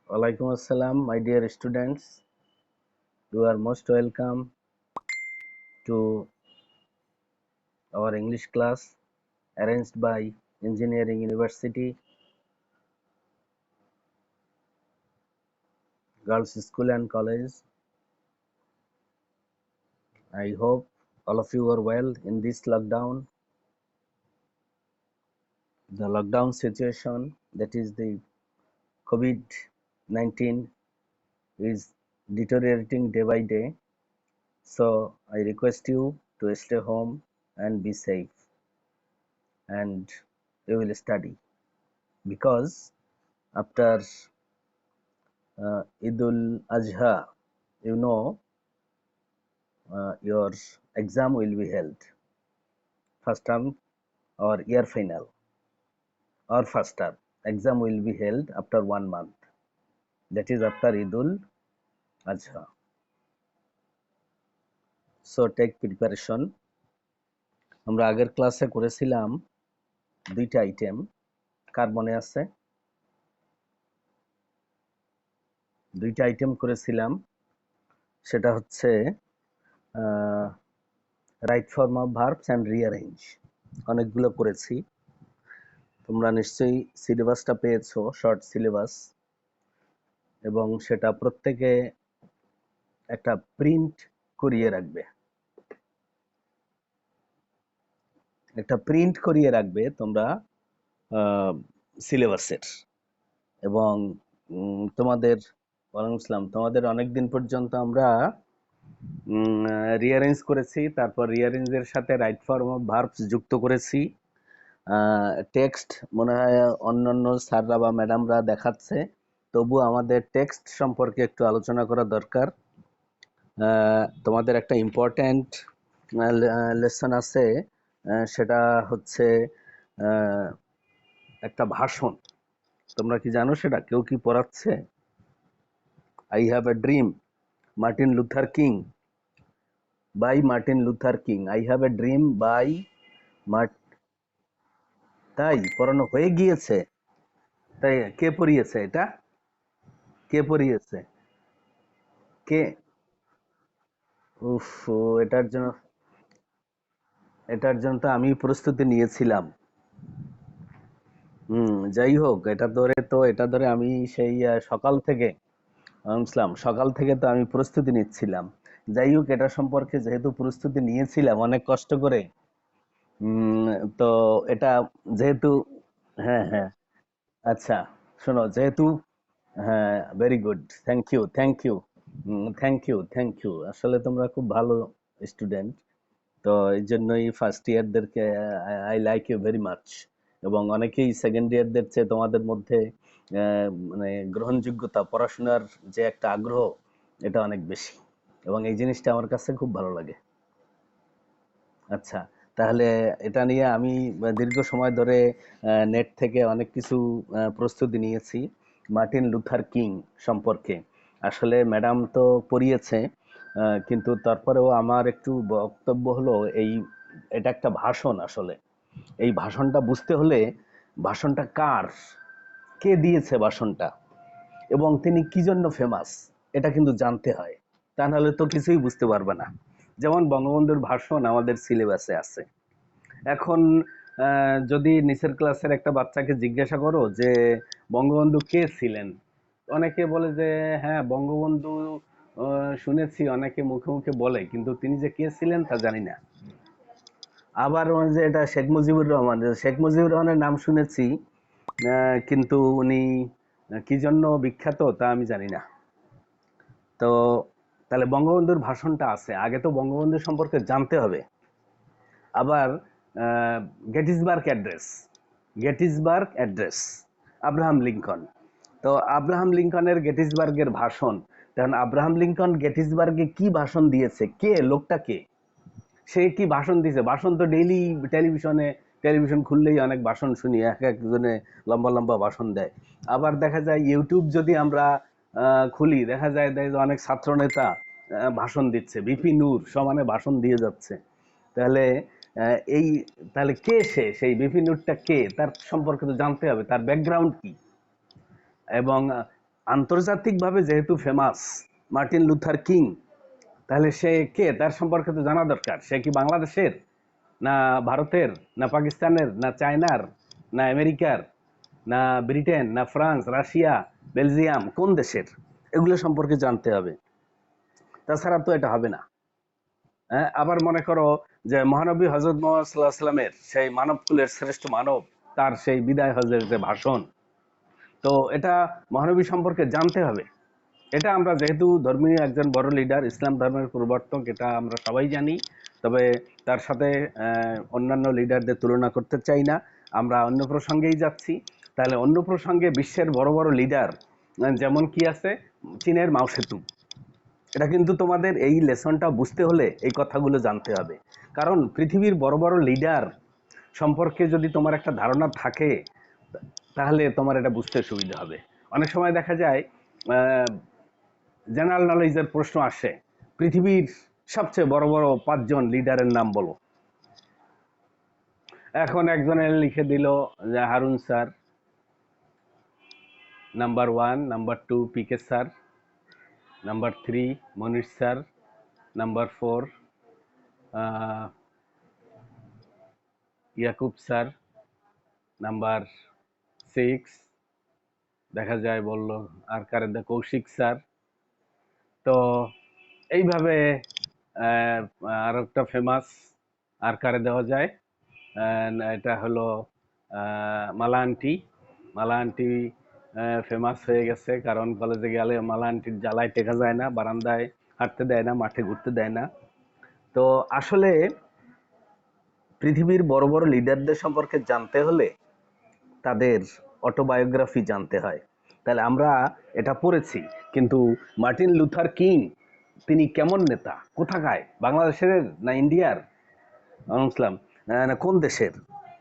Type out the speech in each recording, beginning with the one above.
Walaikum Assalam, my dear students. You are most welcome to our English class arranged by Engineering University, Girls School and College. I hope all of you are well in this lockdown. The lockdown situation, that is the COVID-19, is deteriorating day by day. So I request you to stay home and be safe, and you will study, because after Idul Adha, you know, your exam will be held, first term or year final or first term. Exam will be held after 1 month, that is after Idul Adha. So take preparation. আমরা আগের ক্লাসে করেছিলাম দুইটা item, কার মনে আছে? দুইটা item করেছিলাম, সেটা হচ্ছে right form of verbs and rearrange. অনেকগুলো করেছি, তোমরা নিশ্চয়ই সিলেবাসটা পেয়েছো, শর্ট সিলেবাস, এবং সেটা প্রত্যেকে একটা প্রিন্ট করিয়ে রাখবে, তোমরা সিলেবাসের। এবং তোমাদের ওয়ালাইকুম আসসালাম, তোমাদের অনেকদিন পর্যন্ত আমরা রিঅ্যারেঞ্জ করেছি, তারপর রিঅ্যারেঞ্জের সাথে রাইট ফর্ম অফ ভার্বস যুক্ত করেছি। টেক্সট মনে হয় অন্যান্য স্যাররা বা ম্যাডামরা দেখাচ্ছে, তবু আমাদের টেক্সট সম্পর্কে একটু আলোচনা করা দরকার। তোমাদের একটা ইম্পর্ট্যান্ট লেসন আছে, সেটা হচ্ছে একটা ভাষণ। তোমরা কি জানো সেটা? কেউ কি পড়াচ্ছে? I have a dream, Martin Luther King, by Martin Luther King. I have a dream by তাই পড়ানো হয়ে গিয়েছে? তাই কে পড়িয়েছে এটা? কে পড়িয়েছে? কে? উফ, এটার জন্য তো আমি প্রস্তুতি নিয়েছিলাম। যাই হোক, এটা ধরে আমি সেই সকাল থেকে তো আমি প্রস্তুতি নিচ্ছিলাম। যাই হোক, এটা সম্পর্কে যেহেতু প্রস্তুতি নিয়েছিলাম অনেক কষ্ট করে, তো এটা যেহেতু, হ্যাঁ হ্যাঁ, আচ্ছা শোনো, যেহেতু, হ্যাঁ, ভেরি গুড, থ্যাংক ইউ। আসলে তোমরা খুব ভালো স্টুডেন্ট, তো এই জন্যই ফার্স্ট ইয়ারদেরকে I like you very much. এবং অনেকেই সেকেন্ড ইয়ারদের চেয়ে তোমাদের মধ্যে মানে গ্রহণযোগ্যতা, পড়াশোনার যে একটা আগ্রহ, এটা অনেক বেশি, এবং এই জিনিসটা আমার কাছে খুব ভালো লাগে। আচ্ছা, তাহলে এটা নিয়ে আমি দীর্ঘ সময় ধরে নেট থেকে অনেক কিছু প্রস্তুতি নিয়েছি মার্টিন লুথার কিং সম্পর্কে। আসলে ম্যাডাম তো পড়িয়েছে, কিন্তু তারপরেও আমার একটু বক্তব্য হলো, এটা একটা ভাষণ। আসলে এই ভাষণটা বুঝতে হলে, ভাষণটা কার, কে দিয়েছে ভাষণটা, এবং তিনি কি জন্য ফেমাস, এটা কিন্তু জানতে হয়। তা নাহলে তো কিছুই বুঝতে পারবে না। যেমন বঙ্গবন্ধুর ভাষণ আমাদের সিলেবাসে আছে। এখন যদি নিচের ক্লাসের একটা বাচ্চাকে জিজ্ঞাসা করো যে বঙ্গবন্ধু কে ছিলেন, অনেকে বলে যে হ্যাঁ বঙ্গবন্ধু শুনেছি, অনেকে মুখে মুখে বলে, কিন্তু তিনি যে কে ছিলেন তা জানি না। আবার যে এটা শেখ মুজিবুর রহমানের নাম শুনেছি, কিন্তু উনি কি জন্য বিখ্যাত তা আমি জানি না। তো তাহলে বঙ্গবন্ধুর ভাষণটা আছে, আগে তো বঙ্গবন্ধু সম্পর্কে জানতে হবে। আবার গেটিসবার্গ অ্যাড্রেস, আব্রাহাম লিঙ্কন। তো আব্রাহাম লিঙ্কনের গেটিসবার্গের ভাষণ, তখন আব্রাহাম লিঙ্কন গেটিসবার্গে কি ভাষণ দিয়েছে, কে লোকটা, কে, সে কি ভাষণ দিয়েছে? ভাষণ তো ডেইলি টেলিভিশন খুললেই অনেক ভাষণ শুনি, এক একজনে লম্বা লম্বা ভাষণ দেয়। আবার দেখা যায় ইউটিউব যদি আমরা খুলি, দেখা যায় যে অনেক ছাত্র নেতা ভাষণ দিচ্ছে, বিপি নূর সমানে ভাষণ দিয়ে যাচ্ছে। তাহলে এই তাহলে কে সে, সেই বিপি নূরটা কে, তার সম্পর্কে তো জানতে হবে, তার ব্যাকগ্রাউন্ড কি। এবং আন্তর্জাতিকভাবে যেহেতু ফেমাস মার্টিন লুথার কিং, তাহলে সে কে, তার সম্পর্কে তো জানা দরকার। সে কি বাংলাদেশের, না ভারতের, না পাকিস্তানের, না চায়নার, না আমেরিকার, না ব্রিটেন, না ফ্রান্স, রাশিয়া, বেলজিয়াম, কোন দেশের? এগুলো সম্পর্কে জানতে হবে, তাছাড়া তো এটা হবে না। হ্যাঁ, আবার মনে করো যে মহানবী হজরত মোহাম্মদ সাল্লাহ সাল্লামের সেই মানব কুলের শ্রেষ্ঠ মানব, তার সেই বিদায় হজের যে ভাষণ, তো এটা মহানবী সম্পর্কে জানতে হবে। এটা আমরা যেহেতু ধর্মীয় একজন বড় লিডার, ইসলাম ধর্মের প্রবর্তক, এটা আমরা সবাই জানি। তবে তার সাথে অন্যান্য লিডারদের তুলনা করতে চাই না। আমরা অন্য প্রসঙ্গেই যাচ্ছি। তাহলে অন্য প্রসঙ্গে বিশ্বের বড় বড় লিডার যেমন কি আছে, চীনের মাও সেতুং। এটা কিন্তু তোমাদের এই লেসনটা বুঝতে হলে এই কথাগুলো জানতে হবে। কারণ পৃথিবীর বড় বড় লিডার সম্পর্কে যদি তোমার একটা ধারণা থাকে, তাহলে তোমার এটা বুঝতে সুবিধা হবে। অনেক সময় দেখা যায় জেনারেল নলেজের প্রশ্ন আসে, পৃথিবীর সবচেয়ে বড় বড় 5 জন লিডারের নাম বলো। এখন একজনের লিখে দিল যে Harun sir, number 1, number 2 PK sir, number 3 Manish sir, number 4 Yakub sir, number 6 দেখা যায় বলল আর কারে, কৌশিক স্যার। তো এইভাবে আর একটা ফেমাস আর কারে দেওয়া যায়, এটা হলো মালা আন্টি। মালা আন্টি ফেমাস হয়ে গেছে, কারণ কলেজে গেলে মালা আন্টির জ্বালায় টেকা যায় না, বারান্দায় হাঁটতে দেয় না, মাঠে ঘুরতে দেয় না। তো আসলে পৃথিবীর বড় বড় লিডারদের সম্পর্কে জানতে হলে তাদের অটোবায়োগ্রাফি জানতে হয়। তাহলে আমরা এটা পড়েছি, কিন্তু মার্টিন লুথার কিং তিনি কেমন নেতা, কোথাকায়, বাংলাদেশের না ইন্ডিয়ার, ইসলাম না কোন দেশের?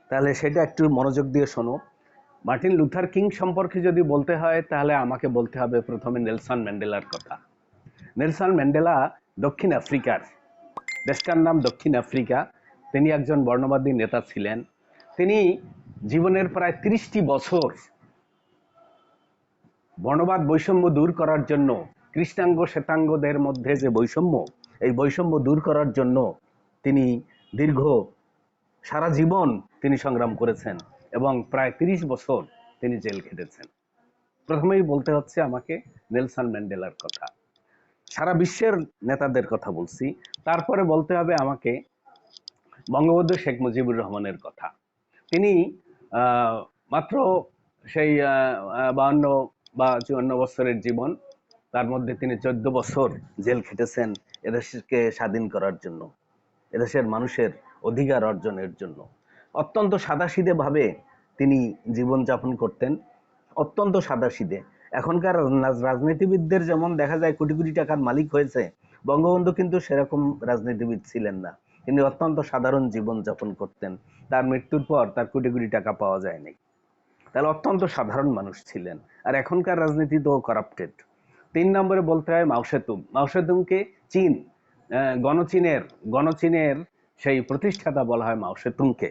তাহলে সেটা একটু মনোযোগ দিয়ে শোনো। মার্টিন লুথার কিং সম্পর্কে যদি বলতে হয়, তাহলে আমাকে বলতে হবে প্রথমে নেলসন ম্যান্ডেলার কথা। নেলসন ম্যান্ডেলা দক্ষিণ আফ্রিকার, দেশটার নাম দক্ষিণ আফ্রিকা। তিনি একজন বর্ণবাদী নেতা ছিলেন। তিনি জীবনের প্রায় 30টি বছর বর্ণবাদ বৈষম্য দূর করার জন্য, কৃষ্ণাঙ্গ শ্বেতাঙ্গদের মধ্যে যে বৈষম্য, এই বৈষম্য দূর করার জন্য তিনি দীর্ঘ সারা জীবন তিনি সংগ্রাম করেছেন এবং প্রায় 30 বছর তিনি জেল খেটেছেন। প্রথমেই বলতে হচ্ছে আমাকে নেলসন ম্যান্ডেলার কথা। সারা বিশ্বের নেতাদের কথা বলছি। তারপরে বলতে হবে আমাকে বঙ্গবন্ধু শেখ মুজিবুর রহমানের কথা। তিনি মাত্র সেই 52 বা 54 বছরের জীবন, তার মধ্যে তিনি 14 বছর জেল খেটেছেন এদেশকে স্বাধীন করার জন্য, এদেশের মানুষের অধিকার অর্জনের জন্য। অত্যন্ত সাদাসিধে ভাবে তিনি জীবনযাপন করতেন, অত্যন্ত সাদাসিধে। এখনকার রাজনীতিবিদদের যেমন দেখা যায় কোটি কোটি টাকার মালিক হয়েছে, বঙ্গবন্ধু কিন্তু সেরকম রাজনীতিবিদ ছিলেন না। তিনি অত্যন্ত সাধারণ জীবন যাপন করতেন। তার মৃত্যুর পর তার কোটি কোটি টাকা পাওয়া যায়নি। তাহলে অত্যন্ত সাধারণ মানুষ ছিলেন। আর এখনকার রাজনীতি তো করাপ্টেড। 3 নম্বরে বলতে হয় মাও সেতুং। মাও সেতুংকে চীন, গণচীনের সেই প্রতিষ্ঠাতা বলা হয় মাও সেতুংকে।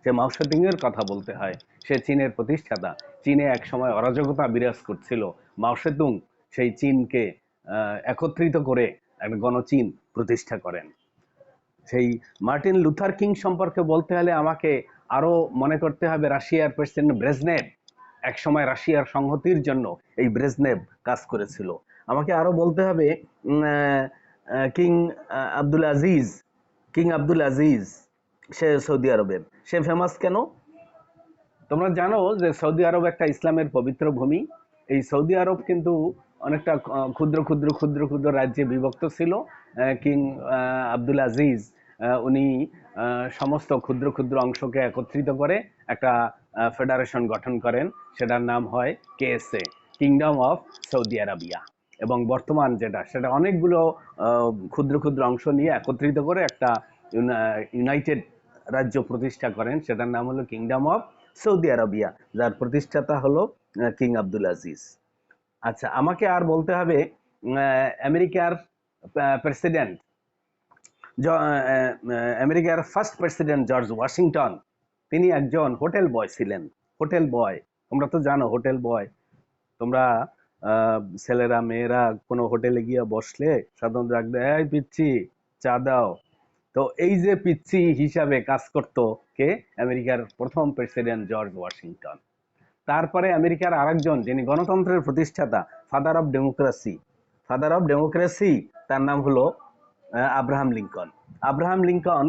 সে মাও সেতুং এর কথা বলতে হয়। সে চীনের প্রতিষ্ঠাতা। চীনে এক সময় অরাজকতা বিরাজ করছিল। মাও সেতুং সেই চীনকে একত্রিত করে একটা গণচীন প্রতিষ্ঠা করেন। সেই মার্টিন লুথার কিং সম্পর্কে বলতে হলে আমাকে আরো মনে করতে হবে রাশিয়ার প্রেসিডেন্ট ব্রেজনেভ। এক সময় রাশিয়ার সংহতির জন্য এই ব্রেজনেভ কাজ করেছিল। আমাকে আরো বলতে হবে কিং আব্দুল আজিজ। কিং আব্দুল আজিজ, সে সৌদি আরবের। সে ফেমাস কেন? তোমরা জানো যে সৌদি আরব একটা ইসলামের পবিত্র ভূমি। এই সৌদি আরব কিন্তু অনেকটা ক্ষুদ্র ক্ষুদ্র ক্ষুদ্র ক্ষুদ্র রাজ্যে বিভক্ত ছিল। কিং আব্দুল আজিজ উনি সমস্ত ক্ষুদ্র ক্ষুদ্র অংশকে একত্রিত করে একটা ফেডারেশন গঠন করেন। সেটার নাম হয় KSA, kingdom of Saudi Arabia. এবং বর্তমান যেটা, সেটা অনেকগুলো ক্ষুদ্র ক্ষুদ্র অংশ নিয়ে একত্রিত করে একটা ইউনাইটেড রাজ্য প্রতিষ্ঠা করেন। সেটার নাম হলো কিংডম অফ সৌদি আরবিয়া, যার প্রতিষ্ঠাতা হলো কিং আব্দুল আজিজ। আচ্ছা, আমাকে আর বলতে হবে আমেরিকার প্রেসিডেন্ট, আমেরিকার ফার্স্ট প্রেসিডেন্ট জর্জ ওয়াশিংটন। তিনি একজন হোটেল বয় ছিলেন। হোটেল বয়, তোমরা তো জানো হোটেল বয়। তোমরা ছেলেরা মেয়েরা কোনো হোটেলে গিয়ে বসলে সাধারণত রাখবে, এই পিচ্ছি চা দাও। তো এই যে পিচ্ছি হিসাবে কাজ করতো কে? আমেরিকার প্রথম প্রেসিডেন্ট জর্জ ওয়াশিংটন। তারপরে আমেরিকার আরেকজন যিনি গণতন্ত্রের প্রতিষ্ঠাতা, father of democracy, father of democracy, তার নাম হলো আব্রাহাম লিঙ্কন। আব্রাহাম লিঙ্কন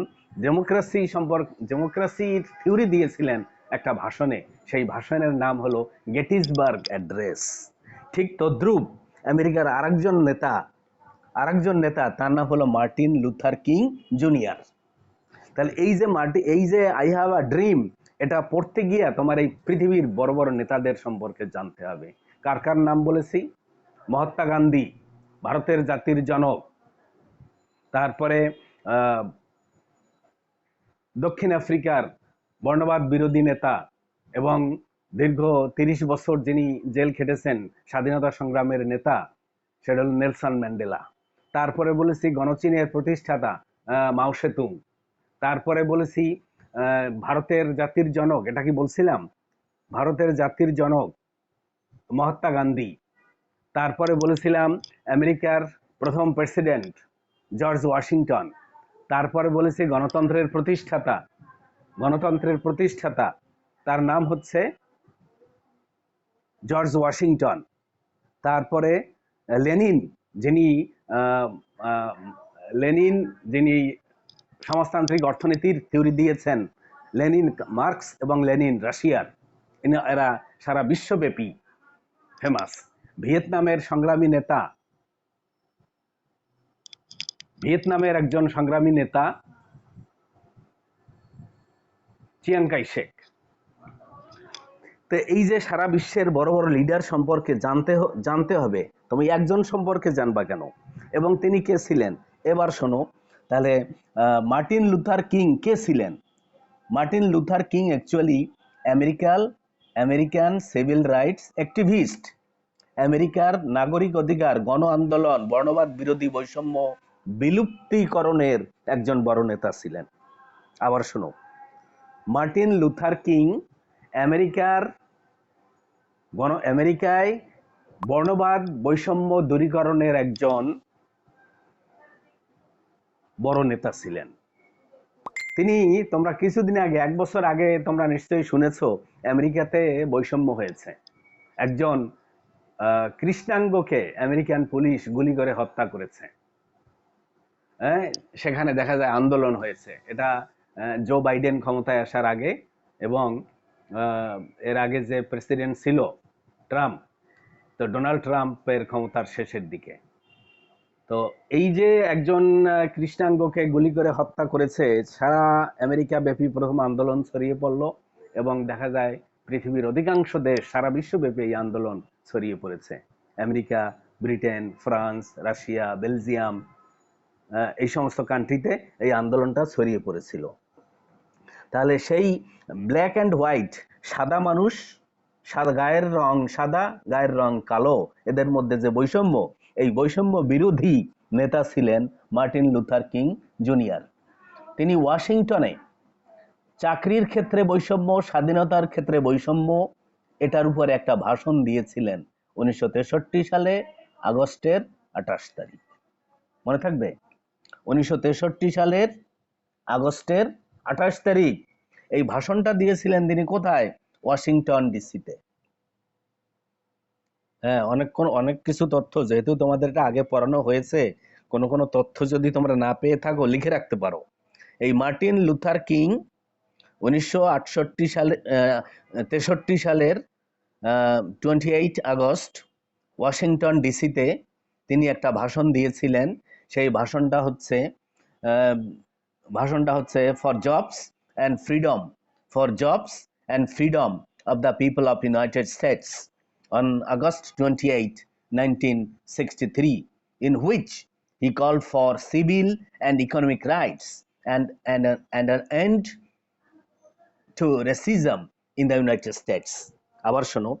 ডেমোক্রেসির থিওরি দিয়েছিলেন একটা ভাষণে। সেই ভাষণের নাম হলো গেটিসবার্গ অ্যাড্রেস। ঠিক তদ্রুপ আমেরিকার আরেকজন নেতা তার নাম হলো মার্টিন লুথার কিং জুনিয়র। তাহলে এই যে আই হ্যাভ আ ড্রিম, এটা পড়তে গিয়ে তোমার এই পৃথিবীর বড় বড় নেতাদের সম্পর্কে জানতে হবে। কার কার নাম বলেছি? মহাত্মা গান্ধী, ভারতের জাতির জনক। তারপরে দক্ষিণ আফ্রিকার বর্ণবাদ বিরোধী নেতা এবং দীর্ঘ ৩০ বছর যিনি জেল খেটেছেন, স্বাধীনতা সংগ্রামের নেতা, সেটা হল নেলসন ম্যান্ডেলা। তারপরে বলেছি গণচীনের প্রতিষ্ঠাতা মাও সেতুং। তারপরে বলেছি ভারতের জাতির জনক, এটা কি বলছিলাম? ভারতের জাতির জনক মহাত্মা গান্ধী। তারপরে বলেছিলাম আমেরিকার প্রথম প্রেসিডেন্ট জর্জ ওয়াশিংটন। তারপরে বলেছি গণতন্ত্রের প্রতিষ্ঠাতা তার নাম হচ্ছে জর্জ ওয়াশিংটন। তারপরে লেনিন, যিনি লেনিন যিনি সমাজতান্ত্রিক অর্থনীতির থিওরি দিয়েছেন, লেনিন, মার্কস এবং লেনিন রাশিয়ার, এরা সারা বিশ্বব্যাপী ফেমাস। ভিয়েতনামের একজন সংগ্রামী নেতা চিয়াং কাই শেক। তো এই যে সারা বিশ্বের বড় বড় লিডার সম্পর্কে জানতে হবে, তুমি একজন সম্পর্কে জানবা কেন এবং তিনি কে ছিলেন? এবার শোনো তাহলে, মার্টিন লুথার কিং কে ছিলেন? Martin Luther king actually American civil rights activist, আমেরিকার নাগরিক অধিকার, গণ আন্দোলন, বর্ণবাদ বিরোধী, বৈষম্য বিলুপ্তিকরণের একজন বড় নেতা ছিলেন। আবার শোনো, মার্টিন লুথার কিং আমেরিকায় বর্ণবাদ বৈষম্য দূরীকরণের একজন বড় নেতা ছিলেন। তোমরা কিছুদিন আগে, 1 বছর আগে তোমরা নিশ্চয়ই শুনেছো আমেরিকাতে বৈষম্য হয়েছে। একজন কৃষ্ণাঙ্গকে আমেরিকান পুলিশ গুলি করে হত্যা করেছে। সেখানে দেখা যায় আন্দোলন হয়েছে। এটা জো বাইডেন ক্ষমতায় আসার আগে, এবং এর আগে যে প্রেসিডেন্ট ছিল ট্রাম্প, তো ডোনাল্ড ট্রাম্পের ক্ষমতার শেষের দিকে। তো এই যে একজন কৃষ্ণাঙ্গকে গুলি করে হত্যা করেছে, সারা আমেরিকা ব্যাপী প্রথম আন্দোলন ছড়িয়ে পড়লো, এবং দেখা যায় পৃথিবীর অধিকাংশ দেশ, সারা বিশ্বব্যাপী এই আন্দোলন ছড়িয়ে পড়েছে। America, Britain, France, Russia, Belgium, এই সমস্ত কান্ট্রিতে এই আন্দোলনটা ছড়িয়ে পড়েছিল। তাহলে সেই ব্ল্যাক অ্যান্ড হোয়াইট, সাদা মানুষ, গায়ের রং সাদা, গায়ের রং কালো, এদের মধ্যে যে বৈষম্য, এই বৈষম্য বিরোধী নেতা ছিলেন মার্টিন লুথার কিং জুনিয়র। তিনি ওয়াশিংটনে চাকরির ক্ষেত্রে বৈষম্য, স্বাধীনতার ক্ষেত্রে বৈষম্য, এটার উপরে একটা ভাষণ দিয়েছিলেন 1963 সালে আগস্টের 28 তারিখ। মনে থাকবে? 1963 সালের আগস্টের 28 তারিখ এই ভাষণটা দিয়েছিলেন তিনি কোথায়? ওয়াশিংটন ডিসিতে। হ্যাঁ, অনেক কিছু তথ্য যেহেতু তোমাদের এটা আগে পড়ানো হয়েছে, কোনো তথ্য যদি তোমরা না পেয়ে থাকো লিখে রাখতে পারো। এই মার্টিন লুথার কিং 1963 সালের 28 আগস্ট ওয়াশিংটন ডিসিতে তিনি একটা ভাষণ দিয়েছিলেন। সেই ভাষণটা হচ্ছে for jobs and freedom of the people of United states on August 28, 1963, in which he called for civil and economic rights and an end to racism in the United States. আবার শোনো,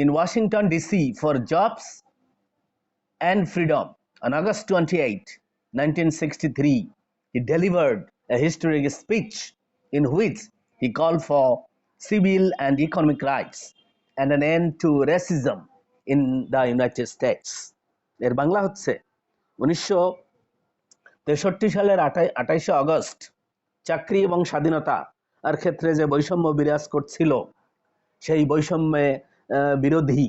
in Washington DC for jobs and freedom on August 28, 1963, he delivered a historic speech in which he called for civil and economic rights and an end to racism in the United states. এর বাংলা হচ্ছে 1963 সালের 28শে August চাকরি এবং স্বাধীনতা আর ক্ষেত্রে যে বৈষম্য বিরাজ করছিল, সেই বৈষম্যে বিরোধী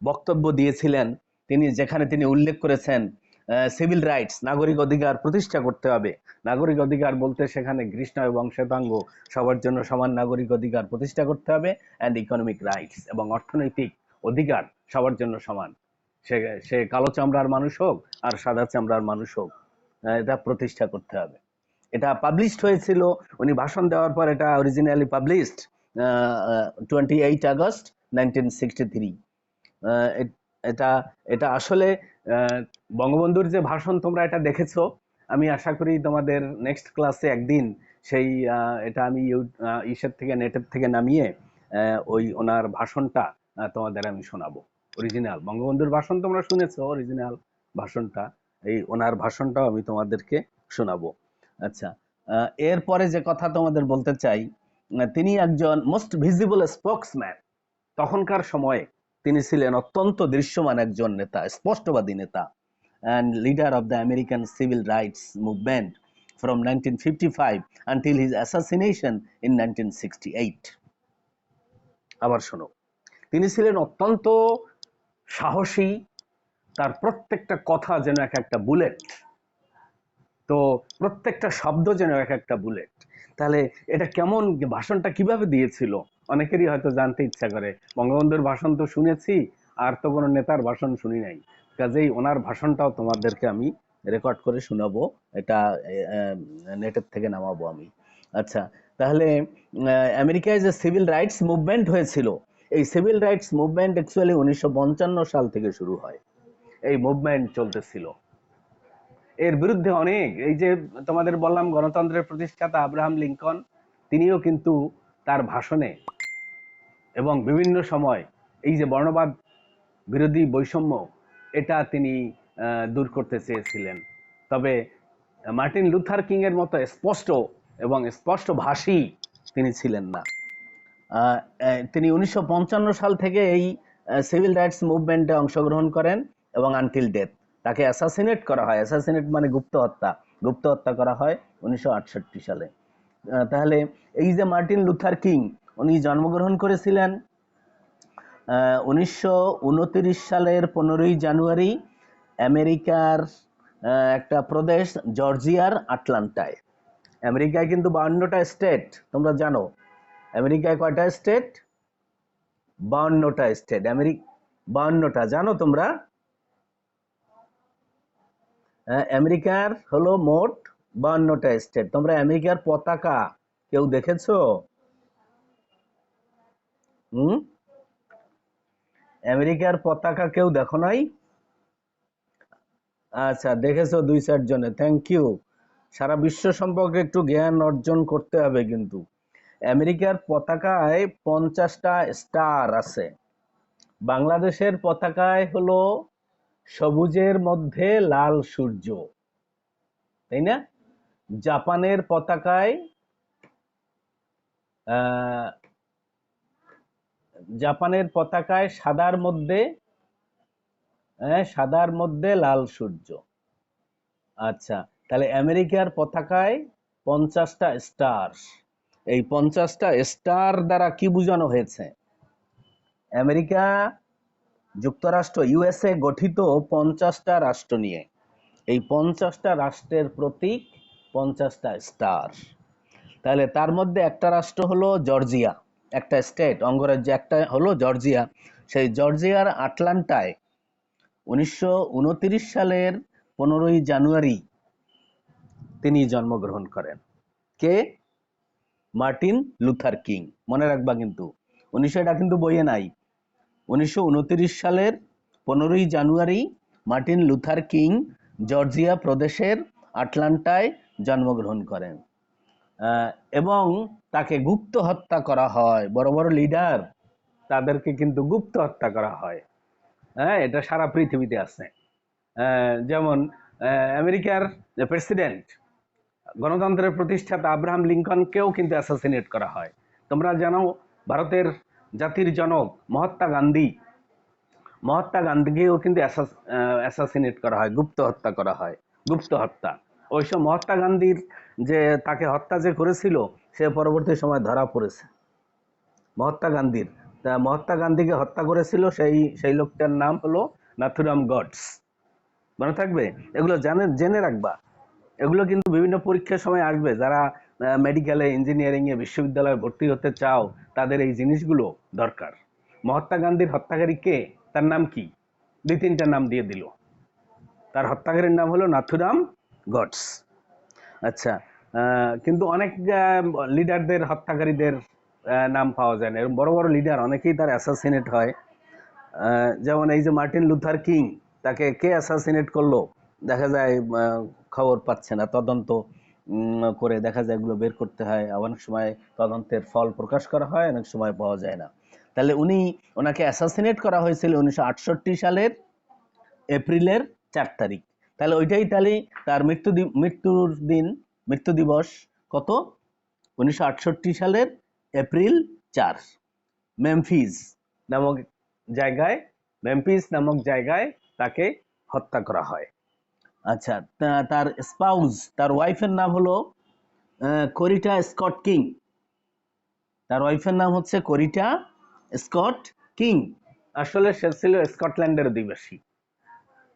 বক্তব্য দিয়েছিলেন তিনি, যেখানে তিনি উল্লেখ করেছেন সিভিল রাইটস, নাগরিক অধিকার প্রতিষ্ঠা করতে হবে। নাগরিক অধিকার বলতে সেখানে কৃষ্ণ এবং শ্বেতাঙ্গ সবার জন্য সমান নাগরিক অধিকার প্রতিষ্ঠা করতে হবে, অ্যান্ড ইকোনমিক রাইটস, এবং অর্থনৈতিক অধিকার সবার জন্য সমান, সে সে কালো চামড়ার মানুষ হোক আর সাদা চামড়ার মানুষ হোক, এটা প্রতিষ্ঠা করতে হবে। এটা পাবলিশড হয়েছিল, উনি ভাষণ দেওয়ার পর এটা অরিজিনালি পাবলিশড 28 আগস্ট 1963। এটা এটা আসলে বঙ্গবন্ধুর যে ভাষণ, তোমরা এটা দেখেছো, আমি আশা করি তোমাদের নেক্সট ক্লাসে একদিন সেই এটা আমি ইসের থেকে, নেটের থেকে নামিয়ে ওই ওনার ভাষণটা তোমাদের আমি শোনাবো। অরিজিনাল বঙ্গবন্ধুর ভাষণ তোমরা শুনেছো, অরিজিনাল ভাষণটা, এই ওনার ভাষণটাও আমি তোমাদেরকে শোনাবো। আচ্ছা, এরপরে যে কথা তোমাদের বলতে চাই, তিনি একজন মোস্ট ভিজিবল স্পোকসম্যান। তখনকার সময়ে তিনি ছিলেন অত্যন্ত দৃশ্যমান একজন নেতা, স্পষ্টবাদী নেতা, and leader of the American civil rights movement from 1955 until his assassination in 1968। আবার শোনো, তিনি ছিলেন অত্যন্ত সাহসী, তার প্রত্যেকটা কথা যেন এক একটা বুলেট, তো প্রত্যেকটা শব্দ যেন এক একটা বুলেট। তাহলে এটা কেমন, ভাষণটা কিভাবে দিয়েছিল, অনেকেরই হয়তো জানতে ইচ্ছা করে। বঙ্গবন্ধুর ভাষণ তো শুনেছি, আর তো কোনো নেতার ভাষণ শুনি নাই, কাজেই ওনার ভাষণটাও তোমাদেরকে আমি রেকর্ড করে শোনাবো, এটা নেটের থেকে নামাবো আমি। আচ্ছা, তাহলে আমেরিকায় যে সিভিল রাইটস মুভমেন্ট হয়েছিল, এই সিভিল রাইটস মুভমেন্ট অ্যাকচুয়ালি 1955 সাল থেকে শুরু হয়। এই মুভমেন্ট চলতেছিল, এর বিরুদ্ধে অনেক, এই যে তোমাদের বললাম গণতন্ত্রের প্রতিষ্ঠাতা আব্রাহাম লিঙ্কন, তিনিও কিন্তু তার ভাষণে এবং বিভিন্ন সময় এই যে বর্ণবাদ বিরোধী বৈষম্য, এটা তিনি দূর করতে চেয়েছিলেন। তবে মার্টিন লুথার কিং এর মতো স্পষ্ট এবং স্পষ্ট ভাষী তিনি ছিলেন না। তিনি 1955 সাল থেকে এই সিভিল রাইটস মুভমেন্টে অংশগ্রহণ করেন এবং আনটিল ডেথ, তাকে অ্যাসাসিনেট করা হয়। অ্যাসাসিনেট মানে গুপ্ত হত্যা, গুপ্ত হত্যা করা হয় 1968 সালে। তাহলে এই যে মার্টিন লুথার কিং, উনি জন্মগ্রহণ করেছিলেন 1929 সালের 15ই জানুয়ারি আমেরিকার একটা প্রদেশ জর্জিয়ার আটলান্টায়। আমেরিকায় কিন্তু 52টা স্টেট, তোমরা জানো। আমেরিকায় কয়টা স্টেট? 52টা স্টেট। 52টা জানো তোমরা? আমেরিকার হলো মোট 52টা স্টেট। তোমরা আমেরিকার পতাকা কেউ দেখেছো? আমেরিকার পতাকা কেউ দেখো নাই? আচ্ছা, দেখেছো 2-4 জনে, থ্যাংক ইউ। সারা বিশ্ব সম্পর্কে একটু জ্ঞান অর্জন করতে হবে কিন্তু। আমেরিকার পতাকায় 50টা স্টার আছে। বাংলাদেশের পতাকায় হলো সবুজের মধ্যে লাল সূর্য, তাই না? জাপানের পতাকায় সাদার মধ্যে লাল সূর্য। আচ্ছা, তাহলে আমেরিকার পতাকায় 50টা স্টার। এই 50টা স্টার দ্বারা কি বোঝানো হয়েছে? আমেরিকা যুক্তরাষ্ট্র, ইউএসএ গঠিত 50টা রাষ্ট্র নিয়ে। এই 50টা রাষ্ট্রের প্রতীক 50টা স্টার। তাহলে তার মধ্যে একটা রাষ্ট্র হলো জর্জিয়া, একটা স্টেট, অঙ্গরাজ্য একটা হলো জর্জিয়া। সেই জর্জিয়ার আটলান্টায় 1929 সালের 15ই জানুয়ারি তিনি জন্মগ্রহণ করেন। কে? Martin Luther King. মনে রাখবা কিন্তু, 1900 এটা কিন্তু বইয়ে নাই। 1929 সালের 15ই জানুয়ারি মার্টিন লুথার কিং জর্জিয়া প্রদেশের আটলান্টায় জন্মগ্রহণ করেন এবং তাকে গুপ্ত হত্যা করা হয়। বড় বড় লিডার, তাদেরকে কিন্তু গুপ্ত হত্যা করা হয়। এটা সারা পৃথিবীতে আছে। যেমন আমেরিকার যে প্রেসিডেন্ট, গণতন্ত্রের প্রতিষ্ঠাতা আব্রাহাম লিঙ্কনকেও কিন্তু অ্যাসাসিনেট করা হয়। তোমরা জানো, ভারতের জাতির জনক মহাত্মা গান্ধী, মহাত্মা গান্ধীকেও কিন্তু অ্যাসাসিনেট করা হয়, গুপ্ত হত্যা করা হয়, গুপ্ত হত্যা। ওই সময় মহাত্মা গান্ধীর যে তাকে হত্যা যে করেছিল সে পরবর্তী সময় ধরা পড়েছে। মহাত্মা গান্ধীর, তা মহাত্মা গান্ধীকে হত্যা করেছিল সেই সেই লোকটার নাম হলো নাথুরাম গডস। মনে থাকবে, এগুলো জেনে রাখবা। এগুলো কিন্তু বিভিন্ন পরীক্ষার সময় আসবে। যারা মেডিকেলে, ইঞ্জিনিয়ারিং এ, বিশ্ববিদ্যালয়ে ভর্তি হতে চাও তাদের এই জিনিসগুলো দরকার। মহাত্মা গান্ধীর হত্যাকারী কে, তার নাম কি? দুই তিনটা নাম দিয়ে দিল। তার হত্যাকারীর নাম হলো নাথুরাম গডস। আচ্ছা, কিন্তু অনেক লিডারদের, হত্যাকারীদের নাম পাওয়া যায় না। এরকম বড় বড় লিডার অনেকেই তার অ্যাসাসিনেট হয়। যেমন এই যে মার্টিন লুথার কিং, তাকে কে অ্যাসাসিনেট করলো দেখা যায় খবর পাচ্ছে না। তদন্ত করে দেখা যায় এগুলো বের করতে হয়। অনেক সময় তদন্তের ফল প্রকাশ করা হয়, অনেক সময় পাওয়া যায় না। তাহলে ওনাকে অ্যাসাসিনেট করা হয়েছিল 1968 সালের এপ্রিলের 4 তারিখ। তাহলে ওইটাই তাহলে তার মৃত্যু দিবস কত? 1968 সালের এপ্রিল 4। মেমফিস নামক জায়গায়, মেমফিস নামক জায়গায় তাকে হত্যা করা হয়। আচ্ছা, তার স্পাউস, তার ওয়াইফের নাম হলো কোরিটা স্কট কিং। তার ওয়াইফের নাম হচ্ছে কোরিটা স্কট কিং। আসলে সে ছিল স্কটল্যান্ডের অধিবাসী।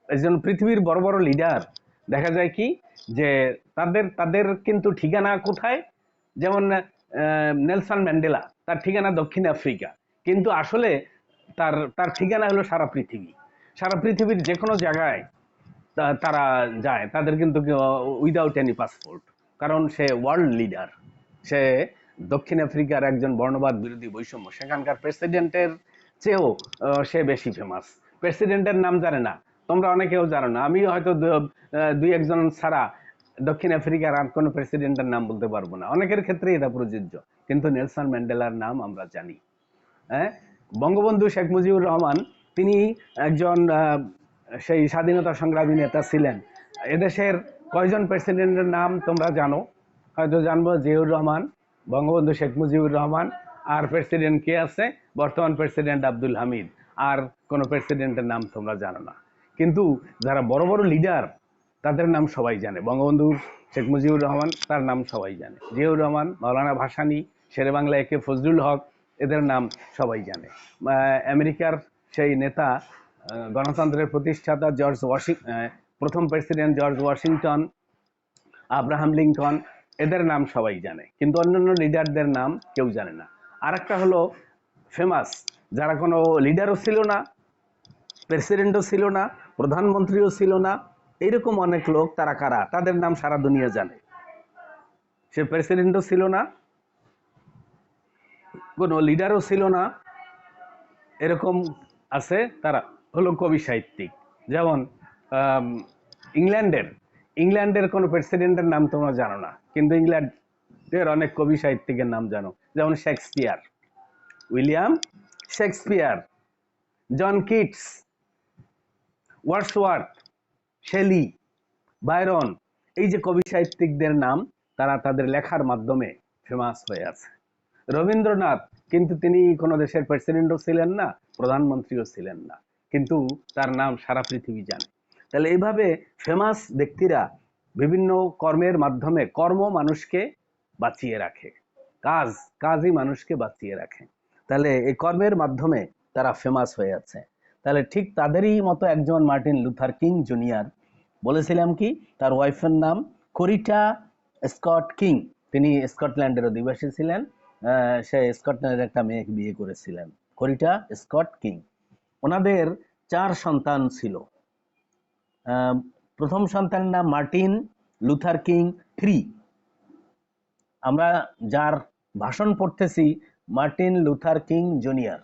এই জন্য পৃথিবীর বড় বড় লিডার দেখা যায় কি যে তাদের কিন্তু ঠিকানা কোথায়? যেমন নেলসন ম্যান্ডেলা, তার ঠিকানা দক্ষিণ আফ্রিকা, কিন্তু আসলে তার ঠিকানা হলো সারা পৃথিবী। সারা পৃথিবীর যে কোনো জায়গায় তারা যায়, তাদের কিন্তু উইদাউট এনি পাসপোর্ট, কারণ সে ওয়ার্ল্ড লিডার। সে দক্ষিণ আফ্রিকার একজন বর্ণবাদ বিরোধী, বৈষম্য, সেখানকার প্রেসিডেন্টের চেয়েও সে বেশি ফেমাস। প্রেসিডেন্টের নাম জানে না, তোমরা অনেকেও জানো না, আমি হয়তো দুই একজন ছাড়া দক্ষিণ আফ্রিকার আর কোনো প্রেসিডেন্টের নাম বলতে পারবো না। অনেকের ক্ষেত্রে এটা প্রযোজ্য, কিন্তু নেলসন ম্যান্ডেলার নাম আমরা জানি। হ্যাঁ, বঙ্গবন্ধু শেখ মুজিবুর রহমান, তিনি একজন সেই স্বাধীনতা সংগ্রামী নেতা ছিলেন। এদেশের কয়জন প্রেসিডেন্টের নাম তোমরা জানো? হয়তো জানবো, জিয়াউর রহমান, বঙ্গবন্ধু শেখ মুজিবুর রহমান, আর প্রেসিডেন্ট কে আছে? বর্তমান প্রেসিডেন্ট আব্দুল হামিদ। আর কোন প্রেসিডেন্টের নাম তোমরা জানো না। কিন্তু যারা বড় বড় লিডার তাদের নাম সবাই জানে। বঙ্গবন্ধু শেখ মুজিবুর রহমান, তার নাম সবাই জানে। জিয়াউর রহমান, মাওলানা ভাসানী, শেরে বাংলা একে ফজলুল হক, এদের নাম সবাই জানে। আমেরিকার সেই নেতা, গণতন্ত্রের প্রতিষ্ঠাতা প্রথম president George Washington, Abraham Lincoln, এদের নাম সবাই জানে, কিন্তু অন্যান্য লিডারদের নাম কেউ জানে না। আর একটা হলো ফেমাস, যারা কোনো লিডারও ছিল না, প্রেসিডেন্টও ছিল না, প্রধানমন্ত্রীও ছিল না, এইরকম অনেক লোক, তারা কারা? তাদের নাম সারা দুনিয়া জানে। সে প্রেসিডেন্টও ছিল না, কোনো লিডারও ছিল না, এরকম আছে, তারা হলো কবি সাহিত্যিক। যেমন ইংল্যান্ডের কোনো প্রেসিডেন্টের নাম তোমরা জানো না, কিন্তু ইংল্যান্ডের অনেক কবি সাহিত্যিকের নাম জানো। যেমন Shakespeare, William Shakespeare, John Keats, Wordsworth, Shelley, Byron, এই যে কবি সাহিত্যিকদের নাম, তারা তাদের লেখার মাধ্যমে ফেমাস হয়ে আছে। রবীন্দ্রনাথ, কিন্তু তিনি কোনো দেশের প্রেসিডেন্টও ছিলেন না, প্রধানমন্ত্রীও ছিলেন না, কিন্তু তার নাম সারা পৃথিবী জানে। তাহলে এইভাবে ফেমাস ব্যক্তিরা বিভিন্ন কর্মের মাধ্যমে, কর্ম মানুষকে বাঁচিয়ে রাখে, কাজই মানুষকে বাঁচিয়ে রাখে। তাহলে এই কর্মের মাধ্যমে তারা ফেমাস হয়ে আছে। তাহলে ঠিক তাদেরই মতো একজন মার্টিন লুথার কিং জুনিয়র, বলেছিলাম কি তার ওয়াইফের নাম কোরিটা স্কট কিং। তিনি স্কটল্যান্ডের অধিবাসী ছিলেন। সে স্কটল্যান্ডের একটা মেয়ে বিয়ে করেছিলেন, কোরিটা স্কট কিং। ওনাদের 4 সন্তান ছিল। প্রথম সন্তানের নাম মার্টিন লুথার কিং থ্রি। আমরা যার ভাষণ পড়তেছি মার্টিন লুথার কিং জুনিয়র,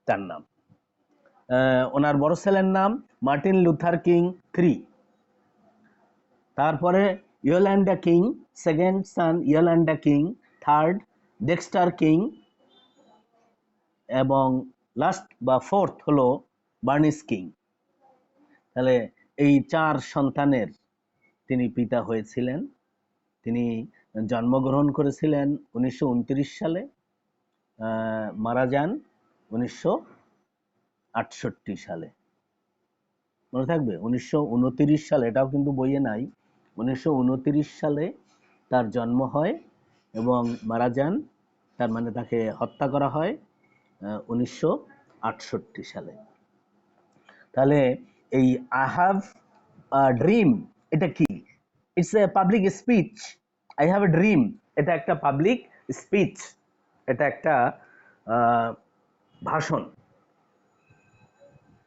তার নাম। ওনার বড় ছেলের নাম মার্টিন লুথার কিং থ্রি। তারপরে ইয়োল্যান্ডা king, second son ইয়োল্যান্ডা king, third Dexter king, এবং লাস্ট বা ফোর্থ হলো বার্নিস কিং। তাহলে এই 4 সন্তানের তিনি পিতা হয়েছিলেন। তিনি জন্মগ্রহণ করেছিলেন 1929 সালে, মারা যান 1968 সালে। মনে থাকবে? 1929 সালে, এটাও কিন্তু বইয়ে নাই, 1929 সালে তার জন্ম হয় এবং মারা যান, তার মানে তাকে হত্যা করা হয় 1968 সালে। তাহলে এই আই হ্যাভ ড্রিম এটা কি? It's a public speech. I have a dream এটা একটা পাবলিক স্পিচ, এটা একটা ভাষণ।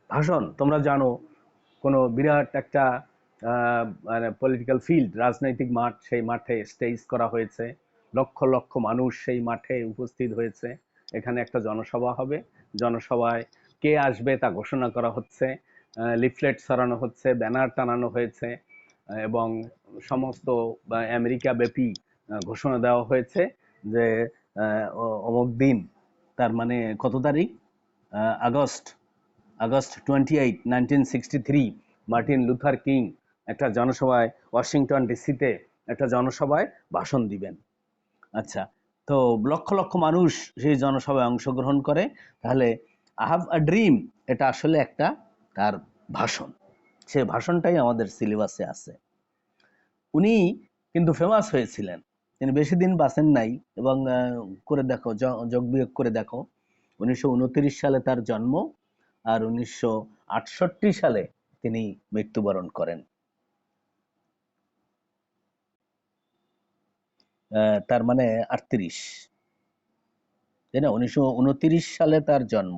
ভাষণ তোমরা জানো, কোনো বিরাট একটা মানে পলিটিক্যাল ফিল্ড, রাজনৈতিক মাঠ, সেই মাঠে স্টেজ করা হয়েছে, লক্ষ লক্ষ মানুষ সেই মাঠে উপস্থিত হয়েছে, এখানে একটা জনসভা হবে, জনসভায় কে আসবে তা ঘোষণা করা হচ্ছে, লিফলেট ছড়ানো হচ্ছে, ব্যানার টানানো হয়েছে, এবং সমস্ত আমেরিকা ব্যাপী ঘোষণা দেওয়া হয়েছে যে অমুক দিন, তার মানে কত তারিখ, August August 28, 1963 Martin Luther king একটা জনসভায় ওয়াশিংটন ডিসিতে একটা জনসভায় ভাষণ দিবেন। আচ্ছা, তো লক্ষ লক্ষ মানুষ সেই জনসভায় অংশগ্রহণ করে। তাহলে আই হ্যাভ আ ড্রিম এটা আসলে একটা তার ভাষণ, সে ভাষণটাই আমাদের সিলেবাসে আছে। উনি কিন্তু ফেমাস হয়েছিলেন, তিনি বেশি দিন বাঁচেন নাই, এবং করে দেখো, যোগ বিয়োগ করে দেখো, 1929 সালে তার জন্ম আর 1968 সালে তিনি মৃত্যুবরণ করেন। তার মানে 38, তাই না? 1929 সালে তার জন্ম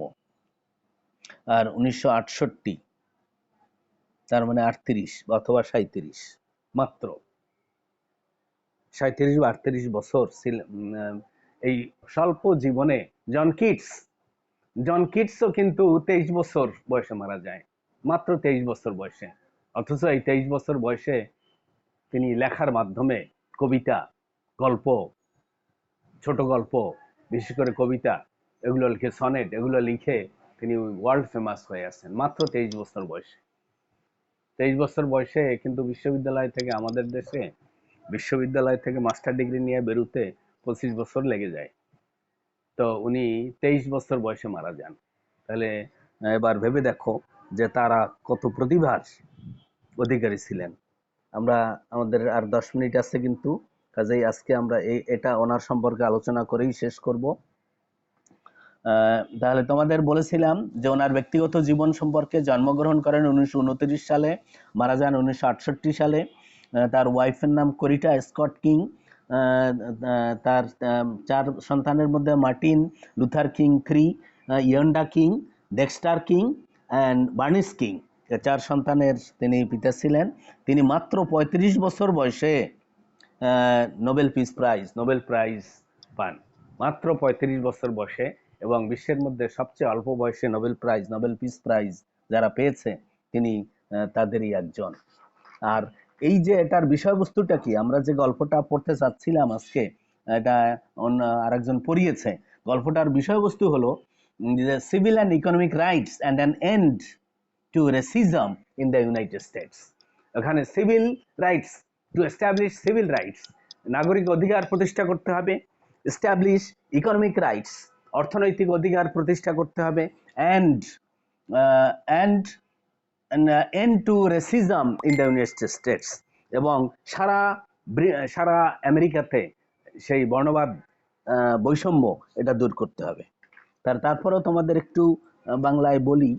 আর 1968, তার মানে 38 অথবা 37, মাত্র 37 বা 38 বছর এই স্বল্প জীবনে। জন কিটসও কিন্তু 23 বছর বয়সে মারা যায়, মাত্র 23 বছর বয়সে। অথচ এই 23 বছর বয়সে তিনি লেখার মাধ্যমে কবিতা, গল্প, ছোট গল্প, বিশেষ করে কবিতা, এগুলো লিখে, সনেট, এগুলো লিখে তিনি ওয়ার্ল্ড ফেমাস হয়ে আছেন মাত্র 23 বছর বয়সে। 23 বছর বয়সে কিন্তু বিশ্ববিদ্যালয় থেকে, আমাদের দেশে বিশ্ববিদ্যালয় থেকে মাস্টার ডিগ্রি নিয়ে বেরোতে 25 বছর লেগে যায়, তো উনি 23 বছর বয়সে মারা যান। তাহলে এবার ভেবে দেখো যে তারা কত প্রতিভার অধিকারী ছিলেন। আমরা, আমাদের আর 10 মিনিট আছে কিন্তু, কাজেই আজকে আমরা এটা ওনার সম্পর্কে আলোচনা করেই শেষ করব। তাহলে তোমাদের বলেছিলাম যে ওনার ব্যক্তিগত জীবন সম্পর্কে, জন্মগ্রহণ করেন 1929 সালে, মারা যান 1968 সালে। তার ওয়াইফের নাম করিটা স্কট কিং। তার 4 সন্তানের মধ্যে Martin Luther King 3, Yolanda King, Dexter King and Bernice King, 4 সন্তানের তিনি পিতা ছিলেন। তিনি মাত্র 35 বছর বয়সে নোবেল প্রাইজ পান, মাত্র 35 বছর বয়সে। এবং বিশ্বের মধ্যে সবচেয়ে অল্প বয়সে নোবেল পিস প্রাইজ যারা পেয়েছে তিনি তাদেরই একজন। আর এই যে এটার বিষয়বস্তুটা কি, আমরা যে গল্পটা পড়তে চাচ্ছিলাম আজকে, এটা আরেকজন পড়িয়েছে। গল্পটার বিষয়বস্তু হলো civil and economic rights and an end to racism in the United States. এখানে civil rights, to establish civil rights, নাগরিক অধিকার প্রতিষ্ঠা করতে হবে, এস্টাবলিশ ইকোনমিক রাইটস, অর্থনৈতিক অধিকার প্রতিষ্ঠা করতে হবে, and and end to racism in the United States, এবং সারা আমেরিকাতে সেই বর্ণবাদ, বৈষম্য, এটা দূর করতে হবে। তারপরেও তোমাদের একটু বাংলায় বলি,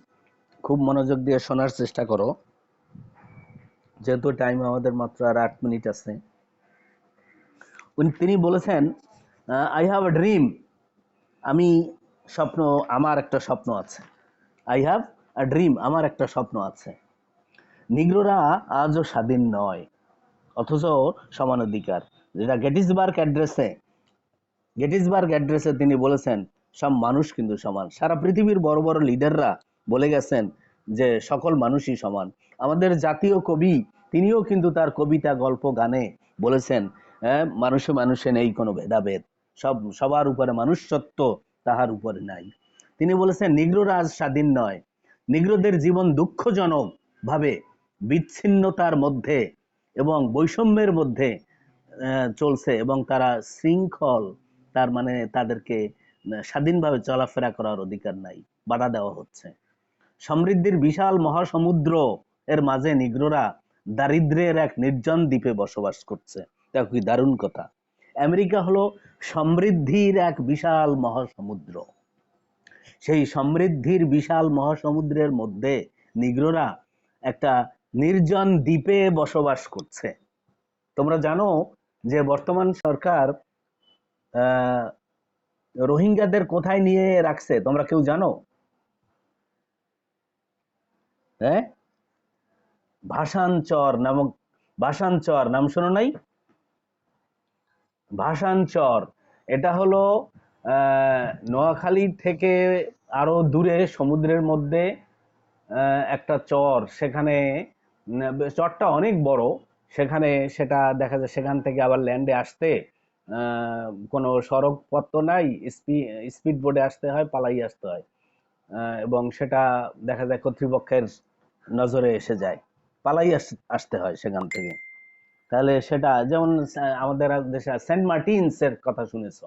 খুব মনোযোগ দিয়ে শোনার চেষ্টা করো, যেহেতু টাইম আমাদের মাত্র আর 8 মিনিট আছে। তিনি বলেছেন, আই হ্যাভ আ ড্রিম, আমি স্বপ্ন, আমার একটা স্বপ্ন আছে। আই হ্যাভ আ ড্রিম, আমার একটা স্বপ্ন আছে। নিগ্রোরা আজও স্বাধীন নয়, অথচ সমান অধিকার। যেটা গেটিসবার্গ অ্যাড্রেসে তিনি বলেছেন, সব মানুষ কিন্তু সমান। সারা পৃথিবীর বড় বড় লিডাররা বলে গেছেন যে সকল মানুষই সমান। আমাদের জাতীয় কবি, তিনিও কিন্তু তার কবিতা, গল্প, গানে বলেছেন, মানুষে মানুষে নেই কোনো ভেদাভেদ, সবার উপরে মানুষত্ব, তাহার উপরে নাই। তিনি বলেছেন, নিগ্রোরা আজ স্বাধীন নয়, নিগ্রোদের জীবন দুঃখজনক ভাবে বিচ্ছিন্নতার মধ্যে এবং বৈষম্যের মধ্যে চলছে, এবং তারা শৃঙ্খল, তার মানে তাদেরকে স্বাধীনভাবে চলাফেরা করার অধিকার নাই, বাধা দেওয়া হচ্ছে। সমৃদ্ধির বিশাল মহাসমুদ্র এর মাঝে নিগ্রোরা দারিদ্র্যের এক নির্জন দ্বীপে বসবাস করছে। দেখো কি দারুণ কথা। আমেরিকা হলো সমৃদ্ধির এক বিশাল মহাসমুদ্র। সেই সমৃদ্ধির বিশাল মহাসমুদ্রের মধ্যে নিগ্রোরা একটা নির্জন দ্বীপে বসবাস করছে। তোমরা জানো যে বর্তমান সরকার রোহিঙ্গাদের কোথায় নিয়ে রাখছে? তোমরা কেউ জানো? হ্যাঁ, ভাসানচর নামক, ভাসানচর নাম শোনো নাই? ভাসানচর, এটা হলো নোয়াখালী থেকে আরো দূরে সমুদ্রের মধ্যে একটা চর। সেখানে চরটা অনেক বড়। সেখানে সেটা দেখা যায় সেখান থেকে আবার ল্যান্ডে আসতে কোনো সড়ক পথ তো নাই, স্পিড বোটে আসতে হয়, পালাই আসতে হয়। এবং সেটা দেখা যায় কর্তৃপক্ষের নজরে এসে যায়, পালাই আসতে হয় সেখান থেকে। তাহলে সেটা যেমন আমাদের দেশে সেন্ট মার্টিনস এর কথা শুনেছ?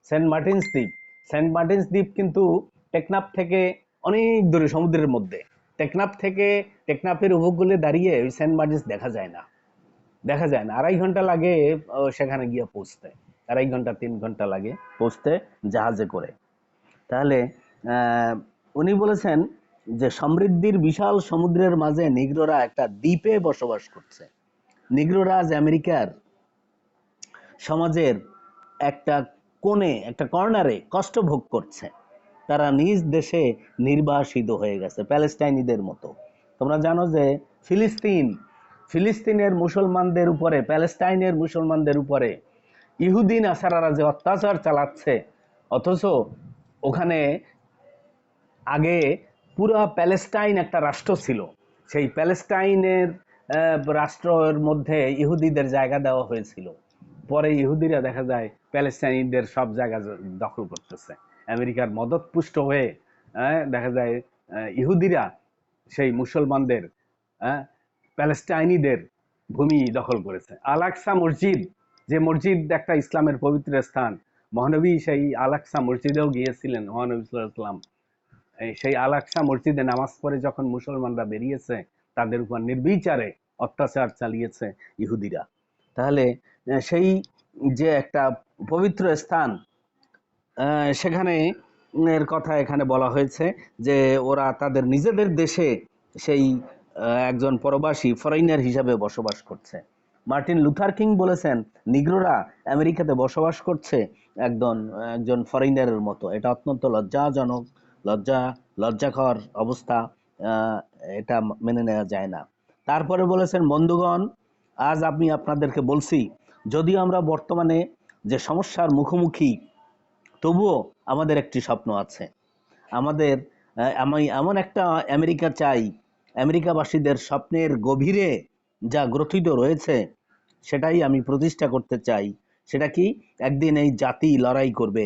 সেন্ট মার্টিনস দ্বীপ, সেন্ট মার্টিনস দ্বীপ কিন্তু টেকনাফ থেকে অনেক দূরে সমুদ্রের মধ্যে। টেকনাফ থেকে, টেকনাফের উপকূলে দাঁড়িয়ে ওই সেন্ট মার্টিনস দেখা যায় না, দেখা যায় না। 2.5 ঘন্টা লাগে সেখানে গিয়ে পৌঁছতে, 2.5 ঘন্টা 3 ঘন্টা লাগে পৌঁছতে জাহাজে করে। তাহলে উনি বলেছেন যে সমৃদ্ধির বিশাল সমুদ্রের মাঝে নিগ্রোরা একটা দ্বীপে বসবাস করছে। নিগ্রোরা আজ আমেরিকার সমাজের একটা কোণে, একটা কর্নারে কষ্ট ভোগ করছে। তারা নিজ দেশে নির্বাসিত হয়ে গেছে প্যালেস্টাইনিদের মতো। তোমরা জানো যে ফিলিস্তিনের মুসলমানদের উপরে, প্যালেস্টাইনের মুসলমানদের উপরে ইহুদি নাসারারা যে অত্যাচার চালাচ্ছে, অথচ ওখানে আগে পুরো প্যালেস্টাইন একটা রাষ্ট্র ছিল। সেই প্যালেস্টাইনের রাষ্ট্রের মধ্যে ইহুদিদের জায়গা দেওয়া হয়েছিল। পরে ইহুদিরা দেখা যায় প্যালেস্টাইনিদের সব জায়গা দখল করতেছে। আমেরিকার মদতপুষ্ট হয়ে দেখা যায় ইহুদিরা সেই মুসলমানদের, প্যালেস্টাইনিদের ভূমি দখল করেছে। আল আকসা মসজিদ, যে মসজিদ একটা ইসলামের পবিত্র স্থান, মহানবী সেই আল আকসা মসজিদেও গিয়েছিলেন। মহানবী সাল্লাল্লাহু আলাইহি ওয়াসাল্লাম সেই আল আকসা মসজিদে নামাজ পড়ে যখন মুসলমানরা বেরিয়েছে, তাদের উপর নির্বিচারে অত্যাচার চালিয়েছে ইহুদিরা। তাহলে সেই যে একটা পবিত্র স্থান, সেখানে এর কথা এখানে বলা হয়েছে যে ওরা তাদের নিজেদের দেশে সেই একজন পরবাসী ফরেইনার হিসাবে বসবাস করছে। মার্টিন লুথার কিং বলেছেন নিগ্রোরা আমেরিকাতে বসবাস করছে একজন ফরেইনারের মতো। এটা অত্যন্ত লজ্জাজনক, লজ্জাকর অবস্থা। এটা মেনে নেওয়া যায় না। তারপরে বলেছেন, বন্ধুগণ, আজ আমি আপনাদেরকে বলছি, যদিও আমরা বর্তমানে যে সমস্যার মুখোমুখি, তবুও আমাদের একটি স্বপ্ন আছে। আমি এমন একটা আমেরিকা চাই, আমেরিকাবাসীদের স্বপ্নের গভীরে যা গ্রথিত রয়েছে সেটাই আমি প্রতিষ্ঠা করতে চাই। সেটা কি? একদিন এই জাতি লড়াই করবে।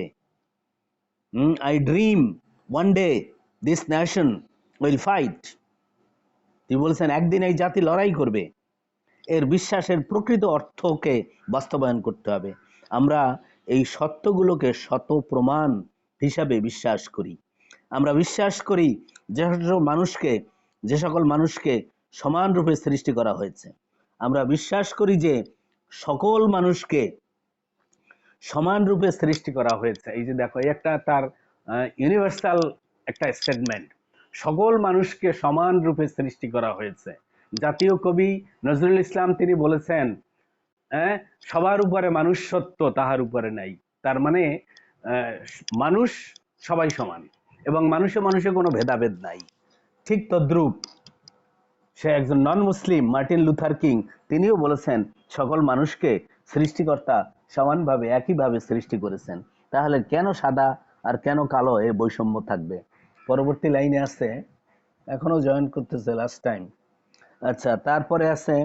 I dream one day this nation will fight. তিনি বলছেন একদিন এই জাতি লড়াই করবে। এর বিশ্বাসের প্রকৃত অর্থকে বাস্তবায়ন করতে হবে। আমরা এই সত্যগুলোকে শত প্রমাণ হিসাবে বিশ্বাস করি। আমরা বিশ্বাস করি যে সকল মানুষকে সমান রূপে সৃষ্টি করা হয়েছে। আমরা বিশ্বাস করি যে সকল মানুষকে সমান রূপে সৃষ্টি করা হয়েছে। এই যে দেখো, একটা তার ইউনিভার্সাল একটা স্টেটমেন্ট, সকল মানুষকে সমান রূপে সৃষ্টি করা হয়েছে। জাতীয় কবি নজরুল ইসলাম তিনি বলেছেন, সবার উপরে মানুষ সত্য, তাহার উপরে নাই। তার মানে মানুষ সবাই সমান এবং মানুষে মানুষে কোনো ভেদাভেদ নাই। ঠিক তদ্রূপ সে একজন নন মুসলিম মার্টিন লুথার কিং, তিনিও বলেছেন সকল মানুষকে সৃষ্টিকর্তা সমানভাবে একইভাবে সৃষ্টি করেছেন। তাহলে কেন সাদা আর কেন কালো এই বৈষম্য থাকবে? পরবর্তী লাইনে আছে, এখনো জয়েন করতেছে লাস্ট টাইম। আচ্ছা, তারপরে আছে,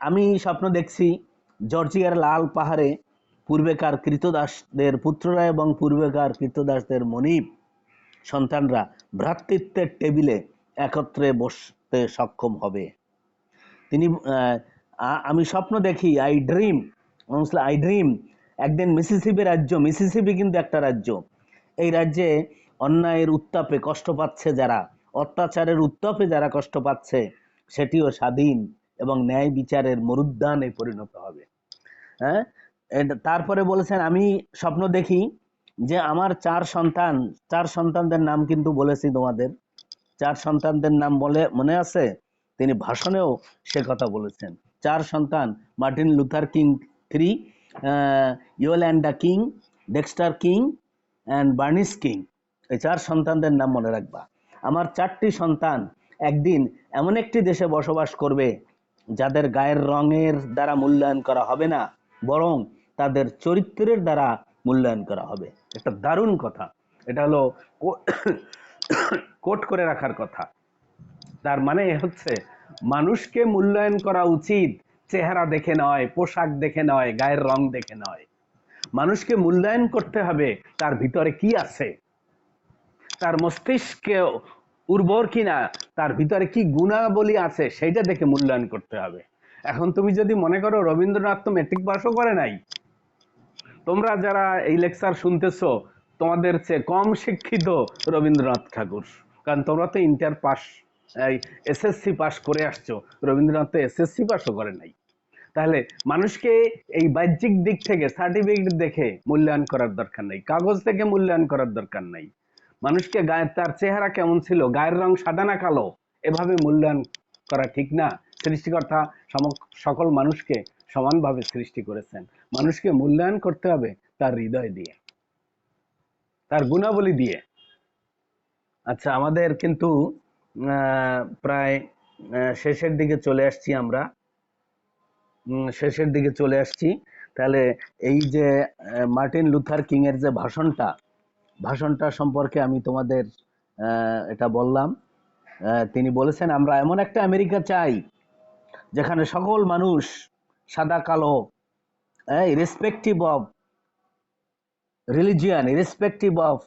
আমি স্বপ্ন দেখছি জর্জিয়ার লাল পাহাড়ে পূর্বেকার কৃতদাসদের পুত্ররা এবং পূর্বেকার কৃতদাসদের মনিব সন্তানরা ভ্রাতৃত্বের টেবিলে একত্রে বসতে সক্ষম হবে। আমি স্বপ্ন দেখি, আই ড্রিম একদিন মিসিসিপি রাজ্য, মিসিসিপি কিন্তু একটা রাজ্য, এই রাজ্যে অন্যায়ের উত্তাপে কষ্ট পাচ্ছে যারা, অত্যাচারের উত্তাপে যারা কষ্ট পাচ্ছে, সেটিও স্বাধীন এবং ন্যায় বিচারের মরুদ্যানে পরিণত হবে। হ্যাঁ, তারপরে বলেছেন আমি স্বপ্ন দেখি যে আমার চার সন্তানদের নাম কিন্তু বলেছি তোমাদের, চার সন্তানদের নাম বলে মনে আছে? তিনি ভাষণেও সে কথা বলেছেন। চার সন্তান, Martin Luther King 3, Yolanda King, Dexter King and Bernice King. এই চার সন্তানদের নাম মনে রাখবা। আমার চারটি সন্তান একদিন এমন একটি দেশে বসবাস করবে যাদের গায়ের রঙের দ্বারা মূল্যায়ন করা হবে না, বরং তাদের চরিত্রের দ্বারা মূল্যায়ন করা হবে। একটা দারুণ কথা। এটা হলো কোট করে রাখার কথা। তার মানে হচ্ছে মানুষকে মূল্যায়ন করা উচিত চেহারা দেখে নয়, পোশাক দেখে নয়, গায়ের রং দেখে নয়। মানুষকে মূল্যায়ন করতে হবে তার ভিতরে কি আছে, তার মস্তিষ্কে উর্বর কিনা, তার ভিতরে কি গুণাবলী আছে সেইটা দেখে মূল্যায়ন করতে হবে। এখন তুমি যদি মনে করো রবীন্দ্রনাথ তো মেট্রিক পাসও করে নাই, তোমরা যারা এই লেকচার শুনতেছো তোমাদের চেয়ে কম শিক্ষিত রবীন্দ্রনাথ ঠাকুর, কারণ তোমরা তো ইন্টার পাস, এসএসসি পাস করে আসছো, রবীন্দ্রনাথ তো এসএসসি পাসও করে নাই। তাহলে মানুষকে এই বাহ্যিক দিক থেকে সার্টিফিকেট দেখে মূল্যায়ন করার দরকার নাই, কাগজ থেকে মূল্যায়ন করার দরকার নাই। মানুষকে তার চেহারা কেমন ছিল, গায়ের রং সাদা না কালো, এভাবে মূল্যায়ন করা ঠিক না। সৃষ্টিকর্তা সকল মানুষকে সমানভাবে সৃষ্টি করেছেন। মানুষকে মূল্যায়ন করতে হবে তার হৃদয় দিয়ে, তার গুণাবলী দিয়ে। আচ্ছা, আমাদের কিন্তু প্রায় শেষের দিকে চলে আসছি আমরা, শেষের দিকে চলে আসছি। তাহলে এই যে মার্টিন লুথার কিং এর যে ভাষণটা সম্পর্কে আমি তোমাদের এটা বললাম। তিনি বলেছেন আমরা এমন একটা আমেরিকা চাই যেখানে সকল মানুষ সাদা কালো, irrespective of religion, irrespective of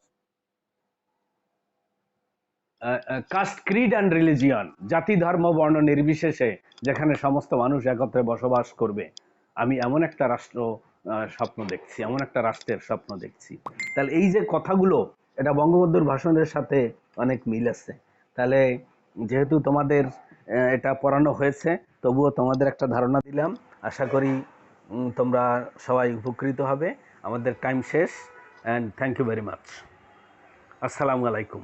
caste, creed and religion, জাতি ধর্ম বর্ণ নির্বিশেষে যেখানে সমস্ত মানুষ একত্রে বসবাস করবে। আমি এমন একটা রাষ্ট্র স্বপ্ন দেখছি, এমন একটা রাষ্ট্রের স্বপ্ন দেখছি। তাহলে এই যে কথাগুলো, এটা বঙ্গবন্ধুর ভাষণের সাথে অনেক মিল আছে। তাহলে যেহেতু তোমাদের এটা পড়ানো হয়েছে, তবুও তোমাদের একটা ধারণা দিলাম। আশা করি তোমরা সবাই উপকৃত হবে। আমাদের টাইম শেষ, and thank you very much. আসসালামু আলাইকুম।